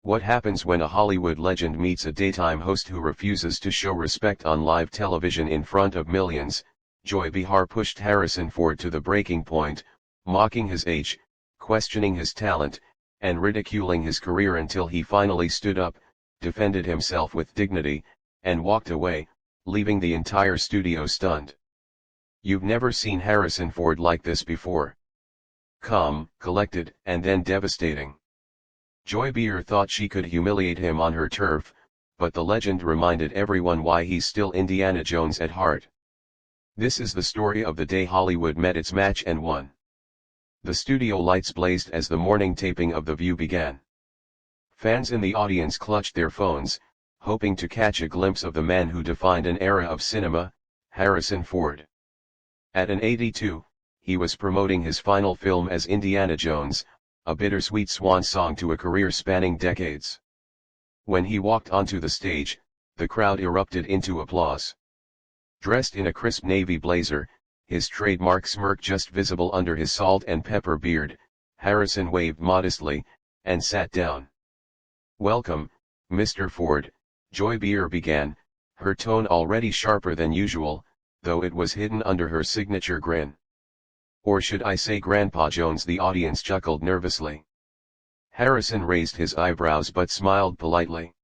What happens when a Hollywood legend meets a daytime host who refuses to show respect on live television in front of millions? Joy Behar pushed Harrison Ford to the breaking point, mocking his age, questioning his talent, and ridiculing his career until he finally stood up, defended himself with dignity, and walked away, leaving the entire studio stunned. You've never seen Harrison Ford like this before. Calm, collected, and then devastating. Joy Behar thought she could humiliate him on her turf, but the legend reminded everyone why he's still Indiana Jones at heart. This is the story of the day Hollywood met its match and won. The studio lights blazed as the morning taping of The View began. Fans in the audience clutched their phones, hoping to catch a glimpse of the man who defined an era of cinema, Harrison Ford. At an 82, he was promoting his final film as Indiana Jones, a bittersweet swan song to a career spanning decades. When he walked onto the stage, the crowd erupted into applause. Dressed in a crisp navy blazer, his trademark smirk just visible under his salt and pepper beard, Harrison waved modestly, and sat down. "Welcome, Mr. Ford," Joy Behar began, her tone already sharper than usual, though it was hidden under her signature grin. "Or should I say Grandpa Jones?" the audience chuckled nervously. Harrison raised his eyebrows but smiled politely.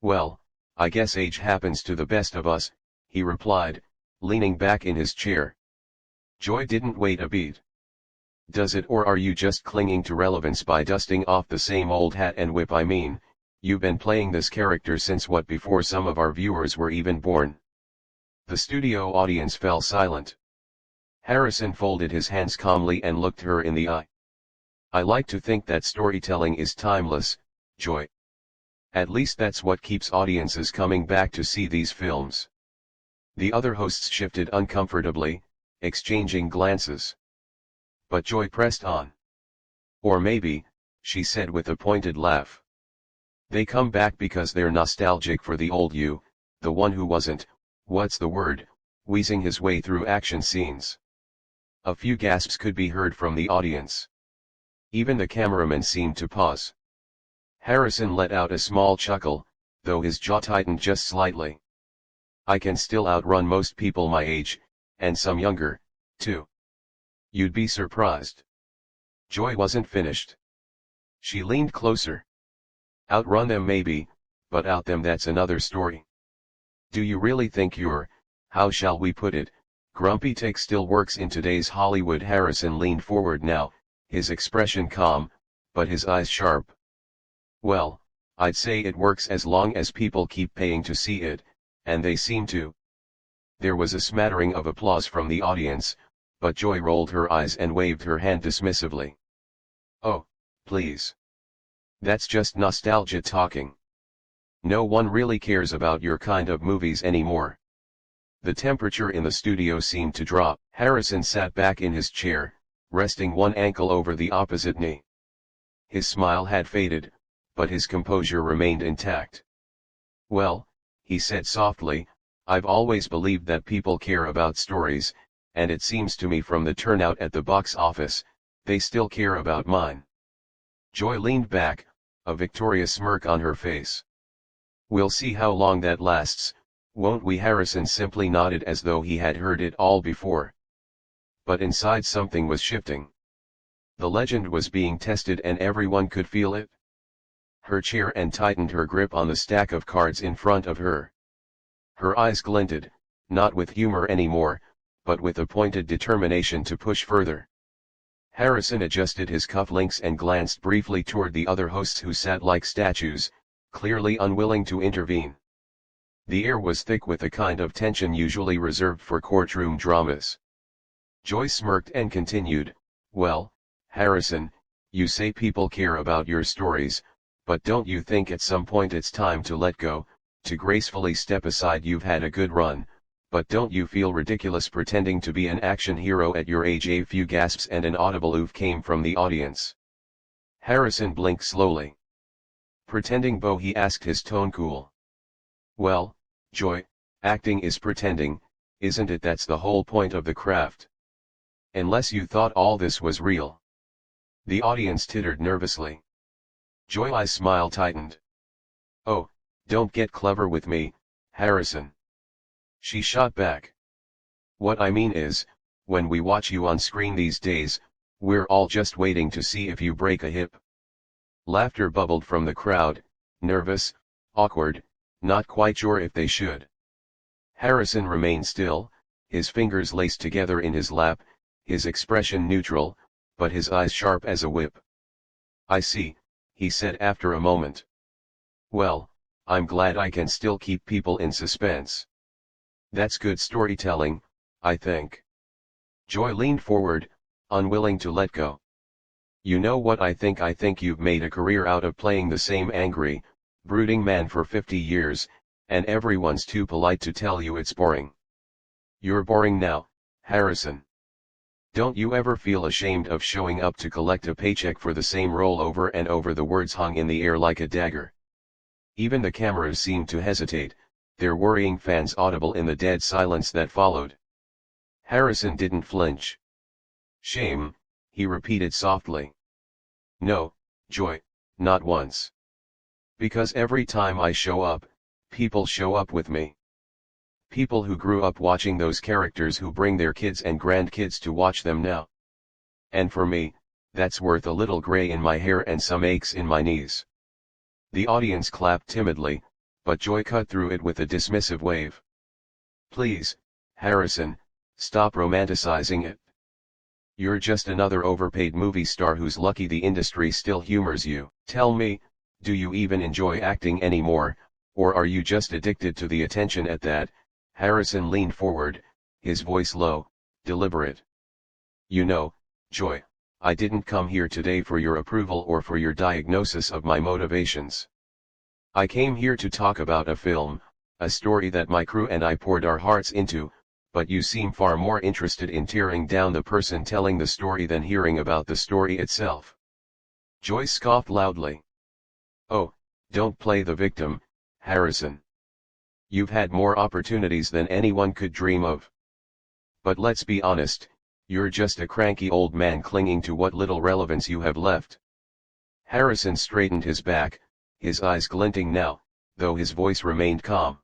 "Well, I guess age happens to the best of us," he replied, leaning back in his chair. Joy didn't wait a beat. "Does it, or are you just clinging to relevance by dusting off the same old hat and whip? I mean, you've been playing this character since what, before some of our viewers were even born?" The studio audience fell silent. Harrison folded his hands calmly and looked her in the eye. "I like to think that storytelling is timeless, Joy. At least that's what keeps audiences coming back to see these films." The other hosts shifted uncomfortably, exchanging glances. But Joy pressed on. "Or maybe," she said with a pointed laugh, "they come back because they're nostalgic for the old you, the one who wasn't, what's the word, wheezing his way through action scenes." A few gasps could be heard from the audience. Even the cameraman seemed to pause. Harrison let out a small chuckle, though his jaw tightened just slightly. "I can still outrun most people my age, and some younger, too. You'd be surprised." Joy wasn't finished. She leaned closer. "Outrun them maybe, but out them, that's another story. Do you really think your, how shall we put it, grumpy take still works in today's Hollywood?" Harrison leaned forward now, his expression calm, but his eyes sharp. "Well, I'd say it works as long as people keep paying to see it, and they seem to." There was a smattering of applause from the audience, but Joy rolled her eyes and waved her hand dismissively. "Oh, please. That's just nostalgia talking. No one really cares about your kind of movies anymore." The temperature in the studio seemed to drop. Harrison sat back in his chair, resting one ankle over the opposite knee. His smile had faded, but his composure remained intact. "Well," he said softly, "I've always believed that people care about stories, and it seems to me from the turnout at the box office, they still care about mine." Joy leaned back, a victorious smirk on her face. "We'll see how long that lasts, won't we?" Harrison simply nodded as though he had heard it all before. But inside something was shifting. The legend was being tested and everyone could feel it. Her chair and tightened her grip on the stack of cards in front of her. Her eyes glinted, not with humor anymore, but with a pointed determination to push further. Harrison adjusted his cufflinks and glanced briefly toward the other hosts who sat like statues, clearly unwilling to intervene. The air was thick with a kind of tension usually reserved for courtroom dramas. Joy smirked and continued, "Well, Harrison, you say people care about your stories, but don't you think at some point it's time to let go, to gracefully step aside? You've had a good run, but don't you feel ridiculous pretending to be an action hero at your age?" A few gasps and an audible oof came from the audience. Harrison blinked slowly. "Pretending, Bo?" he asked, his tone cool. "Well, Joy, acting is pretending, isn't it? That's the whole point of the craft. Unless you thought all this was real." The audience tittered nervously. Joy's smile tightened. "Oh, don't get clever with me, Harrison." She shot back. "What I mean is, when we watch you on screen these days, we're all just waiting to see if you break a hip." Laughter bubbled from the crowd, nervous, awkward, not quite sure if they should. Harrison remained still, his fingers laced together in his lap, his expression neutral, but his eyes sharp as a whip. "I see," he said after a moment. "Well, I'm glad I can still keep people in suspense. That's good storytelling, I think." Joy leaned forward, unwilling to let go. "You know what I think? I think you've made a career out of playing the same angry, brooding man for 50 years, and everyone's too polite to tell you it's boring. You're boring now, Harrison. Don't you ever feel ashamed of showing up to collect a paycheck for the same role over and over?" The words hung in the air like a dagger. Even the cameras seemed to hesitate, their worrying fans audible in the dead silence that followed. Harrison didn't flinch. "Shame," he repeated softly. "No, Joy, not once. Because every time I show up, people show up with me. People who grew up watching those characters, who bring their kids and grandkids to watch them now. And for me, that's worth a little gray in my hair and some aches in my knees." The audience clapped timidly, but Joy cut through it with a dismissive wave. "Please, Harrison, stop romanticizing it. You're just another overpaid movie star who's lucky the industry still humors you. Tell me, do you even enjoy acting anymore, or are you just addicted to the attention?" At that, Harrison leaned forward, his voice low, deliberate. "You know, Joy, I didn't come here today for your approval or for your diagnosis of my motivations. I came here to talk about a film, a story that my crew and I poured our hearts into, but you seem far more interested in tearing down the person telling the story than hearing about the story itself." Joy scoffed loudly. "Oh, don't play the victim, Harrison. You've had more opportunities than anyone could dream of. But let's be honest, you're just a cranky old man clinging to what little relevance you have left." Harrison straightened his back, his eyes glinting now, though his voice remained calm.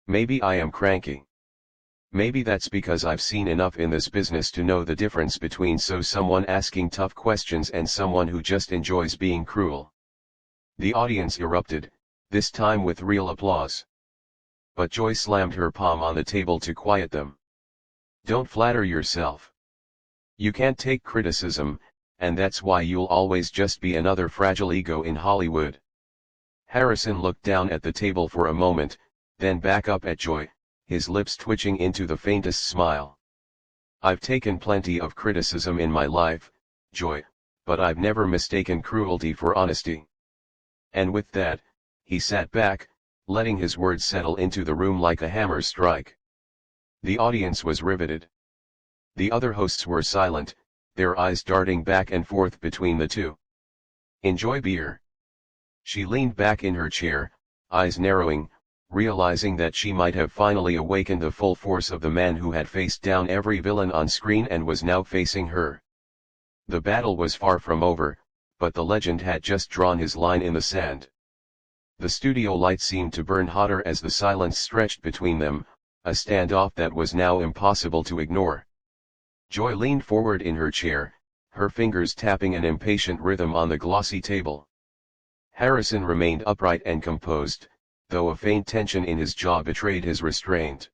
"Maybe I am cranky. Maybe that's because I've seen enough in this business to know the difference between someone asking tough questions and someone who just enjoys being cruel." The audience erupted, this time with real applause. But Joy slammed her palm on the table to quiet them. "Don't flatter yourself. You can't take criticism, and that's why you'll always just be another fragile ego in Hollywood." Harrison looked down at the table for a moment, then back up at Joy, his lips twitching into the faintest smile. "I've taken plenty of criticism in my life, Joy, but I've never mistaken cruelty for honesty." And with that, he sat back, letting his words settle into the room like a hammer strike. The audience was riveted. The other hosts were silent, their eyes darting back and forth between the two. "Enjoy beer." She leaned back in her chair, eyes narrowing, realizing that she might have finally awakened the full force of the man who had faced down every villain on screen and was now facing her. The battle was far from over, but the legend had just drawn his line in the sand. The studio lights seemed to burn hotter as the silence stretched between them, a standoff that was now impossible to ignore. Joy leaned forward in her chair, her fingers tapping an impatient rhythm on the glossy table. Harrison remained upright and composed, though a faint tension in his jaw betrayed his restraint.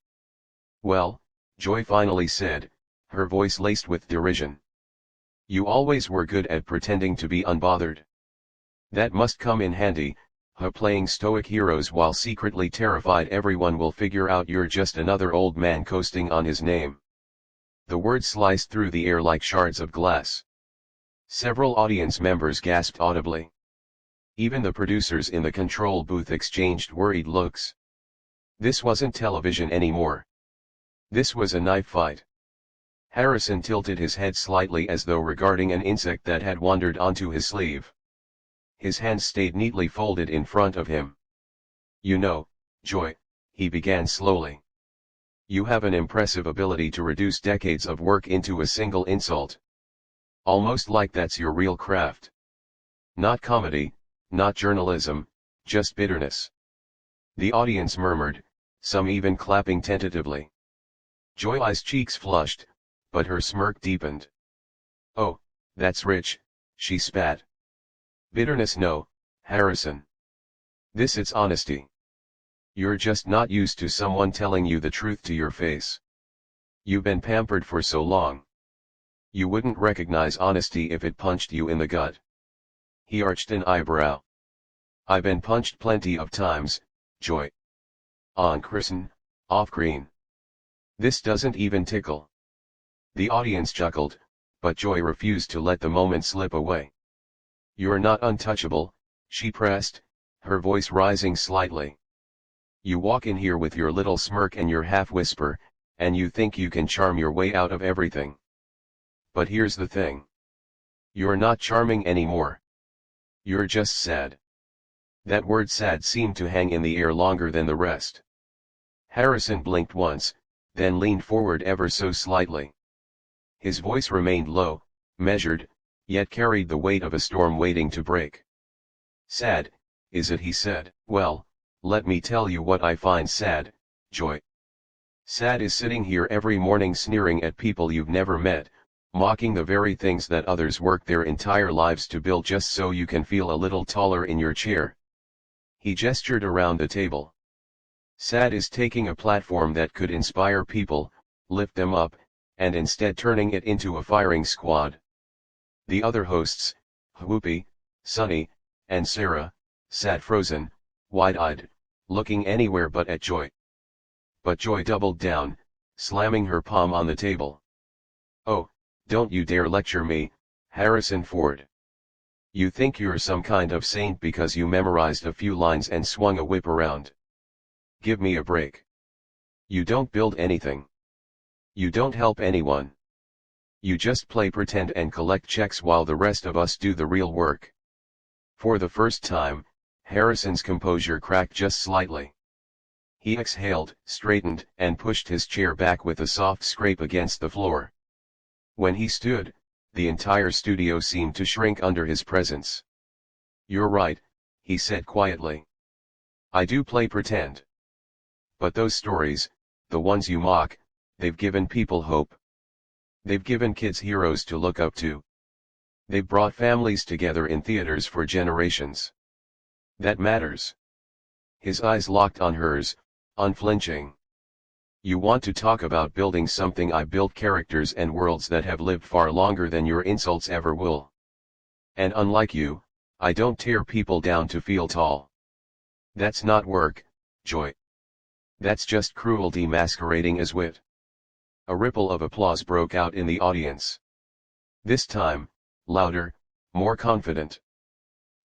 "Well," Joy finally said, her voice laced with derision. "You always were good at pretending to be unbothered. That must come in handy, playing stoic heroes while secretly terrified everyone will figure out you're just another old man coasting on his name." The words sliced through the air like shards of glass. Several audience members gasped audibly. Even the producers in the control booth exchanged worried looks. This wasn't television anymore. This was a knife fight. Harrison tilted his head slightly as though regarding an insect that had wandered onto his sleeve. His hands stayed neatly folded in front of him. "You know, Joy," he began slowly. "You have an impressive ability to reduce decades of work into a single insult. Almost like that's your real craft. Not comedy, not journalism, just bitterness. The audience murmured, some even clapping tentatively. Joy's cheeks flushed, but her smirk deepened. "Oh, that's rich," she spat. "Bitterness no, Harrison. This it's honesty. You're just not used to someone telling you the truth to your face. You've been pampered for so long. You wouldn't recognize honesty if it punched you in the gut." He arched an eyebrow. "I've been punched plenty of times, Joy. On Chrisen, off green. This doesn't even tickle." The audience chuckled, but Joy refused to let the moment slip away. "You're not untouchable," she pressed, her voice rising slightly. "You walk in here with your little smirk and your half-whisper, and you think you can charm your way out of everything. But here's the thing. You're not charming anymore. You're just sad." That word sad seemed to hang in the air longer than the rest. Harrison blinked once, then leaned forward ever so slightly. His voice remained low, measured, yet carried the weight of a storm waiting to break. "Sad, is it?" he said. "Well, let me tell you what I find sad, Joy. Sad is sitting here every morning sneering at people you've never met, mocking the very things that others work their entire lives to build just so you can feel a little taller in your chair." He gestured around the table. "Sad is taking a platform that could inspire people, lift them up, and instead turning it into a firing squad." The other hosts, Whoopi, Sunny, and Sarah, sat frozen, wide-eyed, looking anywhere but at Joy. But Joy doubled down, slamming her palm on the table. "Oh, don't you dare lecture me, Harrison Ford. You think you're some kind of saint because you memorized a few lines and swung a whip around. Give me a break. You don't build anything. You don't help anyone. You just play pretend and collect checks while the rest of us do the real work." For the first time, Harrison's composure cracked just slightly. He exhaled, straightened, and pushed his chair back with a soft scrape against the floor. When he stood, the entire studio seemed to shrink under his presence. "You're right," he said quietly. "I do play pretend. But those stories, the ones you mock, they've given people hope. They've given kids heroes to look up to. They've brought families together in theaters for generations. That matters." His eyes locked on hers, unflinching. "You want to talk about building something? I built characters and worlds that have lived far longer than your insults ever will. And unlike you, I don't tear people down to feel tall. That's not work, Joy. That's just cruelty masquerading as wit." A ripple of applause broke out in the audience. This time, louder, more confident.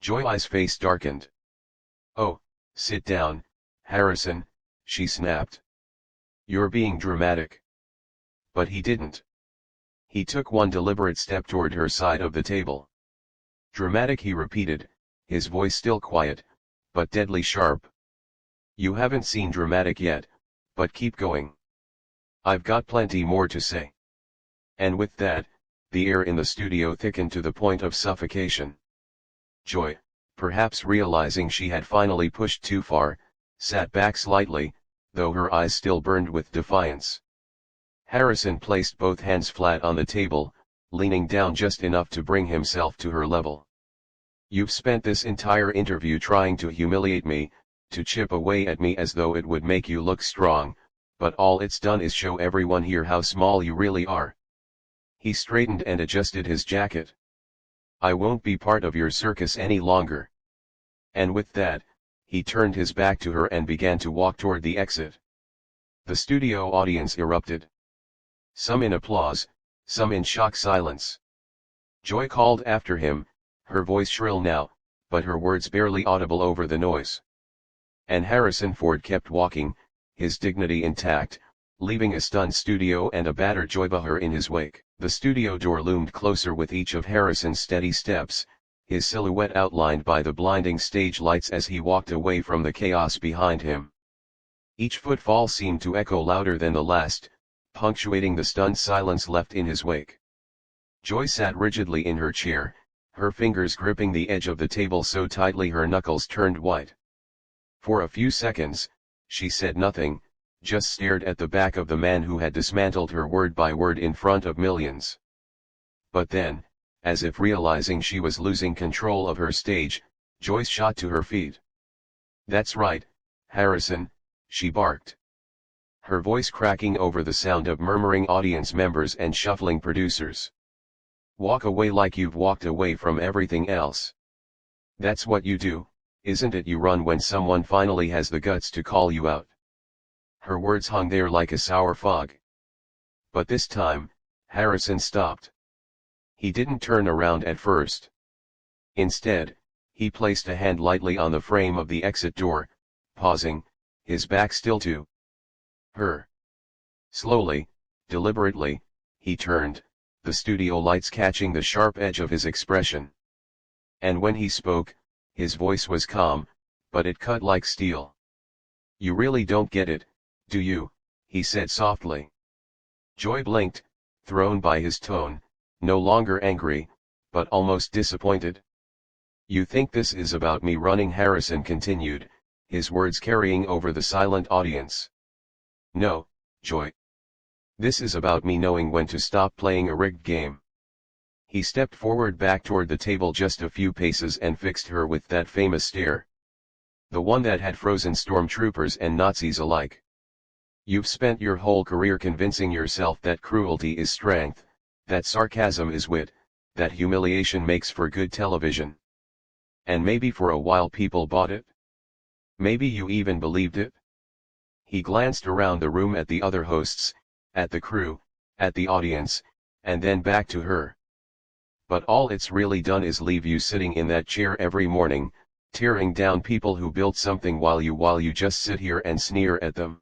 Joy's face darkened. "Oh, sit down, Harrison," she snapped. "You're being dramatic." But he didn't. He took one deliberate step toward her side of the table. "Dramatic," he repeated, his voice still quiet, but deadly sharp. "You haven't seen dramatic yet, but keep going. I've got plenty more to say." And with that, the air in the studio thickened to the point of suffocation. Joy, perhaps realizing she had finally pushed too far, sat back slightly, though her eyes still burned with defiance. Harrison placed both hands flat on the table, leaning down just enough to bring himself to her level. "You've spent this entire interview trying to humiliate me, to chip away at me as though it would make you look strong, but all it's done is show everyone here how small you really are." He straightened and adjusted his jacket. "I won't be part of your circus any longer." And with that, he turned his back to her and began to walk toward the exit. The studio audience erupted. Some in applause, some in shocked silence. Joy called after him, her voice shrill now, but her words barely audible over the noise. And Harrison Ford kept walking, his dignity intact, leaving a stunned studio and a battered Joy Behar in his wake. The studio door loomed closer with each of Harrison's steady steps, his silhouette outlined by the blinding stage lights as he walked away from the chaos behind him. Each footfall seemed to echo louder than the last, punctuating the stunned silence left in his wake. Joy sat rigidly in her chair, her fingers gripping the edge of the table so tightly her knuckles turned white. For a few seconds, she said nothing, just stared at the back of the man who had dismantled her word by word in front of millions. But then, as if realizing she was losing control of her stage, Joyce shot to her feet. "That's right, Harrison," she barked, her voice cracking over the sound of murmuring audience members and shuffling producers. "Walk away like you've walked away from everything else. That's what you do, isn't it? You run when someone finally has the guts to call you out." Her words hung there like a sour fog. But this time, Harrison stopped. He didn't turn around at first. Instead, he placed a hand lightly on the frame of the exit door, pausing, his back still to her. Slowly, deliberately, he turned, the studio lights catching the sharp edge of his expression. And when he spoke, his voice was calm, but it cut like steel. "You really don't get it, do you?" he said softly. Joy blinked, thrown by his tone, no longer angry, but almost disappointed. "You think this is about me running?" Harrison continued, his words carrying over the silent audience. "No, Joy. This is about me knowing when to stop playing a rigged game." He stepped forward back toward the table just a few paces and fixed her with that famous stare. The one that had frozen stormtroopers and Nazis alike. "You've spent your whole career convincing yourself that cruelty is strength, that sarcasm is wit, that humiliation makes for good television. And maybe for a while people bought it. Maybe you even believed it." He glanced around the room at the other hosts, at the crew, at the audience, and then back to her. "But all it's really done is leave you sitting in that chair every morning, tearing down people who built something while you just sit here and sneer at them."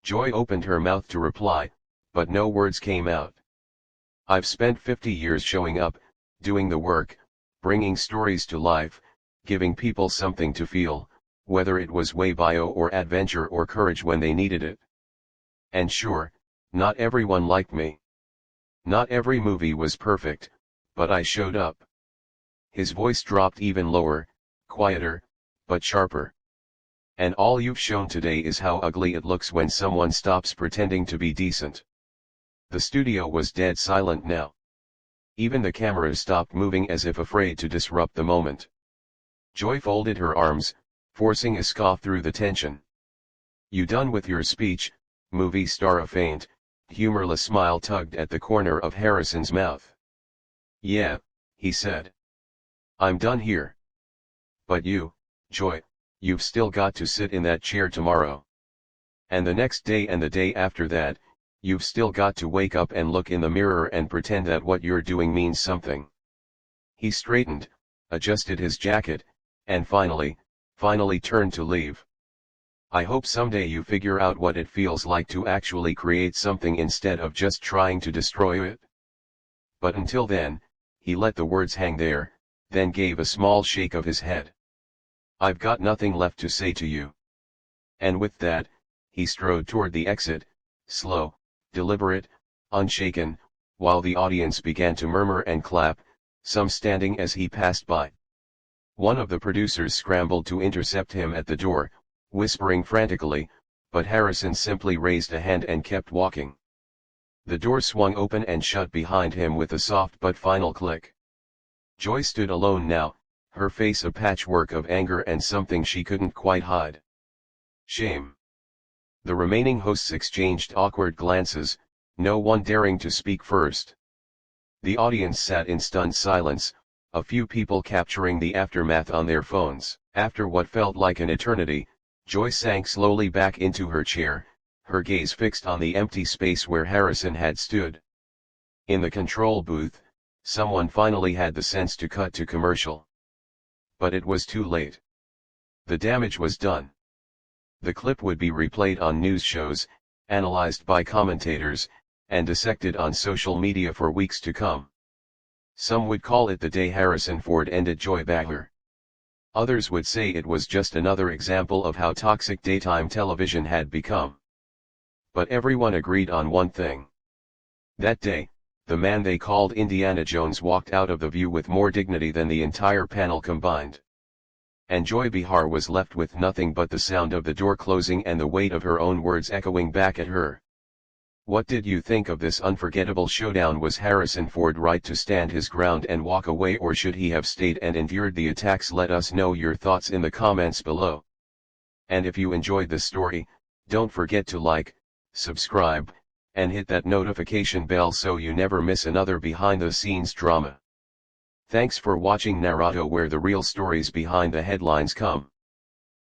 Joy opened her mouth to reply, but no words came out. "I've spent 50 years showing up, doing the work, bringing stories to life, giving people something to feel, whether it was bio or adventure or courage when they needed it. And sure, not everyone liked me. Not every movie was perfect, but I showed up." His voice dropped even lower, quieter, but sharper. "And all you've shown today is how ugly it looks when someone stops pretending to be decent." The studio was dead silent now. Even the cameras stopped moving as if afraid to disrupt the moment. Joy folded her arms, forcing a scoff through the tension. "You done with your speech, movie star?" A faint, humorless smile tugged at the corner of Harrison's mouth. "Yeah," he said. "I'm done here. But you, Joy, you've still got to sit in that chair tomorrow. And the next day and the day after that, you've still got to wake up and look in the mirror and pretend that what you're doing means something." He straightened, adjusted his jacket, and finally turned to leave. "I hope someday you figure out what it feels like to actually create something instead of just trying to destroy it. But until then," he let the words hang there, then gave a small shake of his head. "I've got nothing left to say to you." And with that, he strode toward the exit, slow, deliberate, unshaken, while the audience began to murmur and clap, some standing as he passed by. One of the producers scrambled to intercept him at the door, whispering frantically, but Harrison simply raised a hand and kept walking. The door swung open and shut behind him with a soft but final click. Joy stood alone now, her face a patchwork of anger and something she couldn't quite hide. Shame. The remaining hosts exchanged awkward glances, no one daring to speak first. The audience sat in stunned silence, a few people capturing the aftermath on their phones. After what felt like an eternity, Joy sank slowly back into her chair, her gaze fixed on the empty space where Harrison had stood. In the control booth, someone finally had the sense to cut to commercial. But it was too late. The damage was done. The clip would be replayed on news shows, analyzed by commentators, and dissected on social media for weeks to come. Some would call it the day Harrison Ford ended Joy Behar. Others would say it was just another example of how toxic daytime television had become. But everyone agreed on one thing. That day, the man they called Indiana Jones walked out of the view with more dignity than the entire panel combined. And Joy Behar was left with nothing but the sound of the door closing and the weight of her own words echoing back at her. What did you think of this unforgettable showdown? Was Harrison Ford right to stand his ground and walk away, or should he have stayed and endured the attacks? Let us know your thoughts in the comments below. And if you enjoyed this story, don't forget to like, subscribe, and hit that notification bell so you never miss another behind-the-scenes drama. Thanks for watching Naruto, where the real stories behind the headlines come.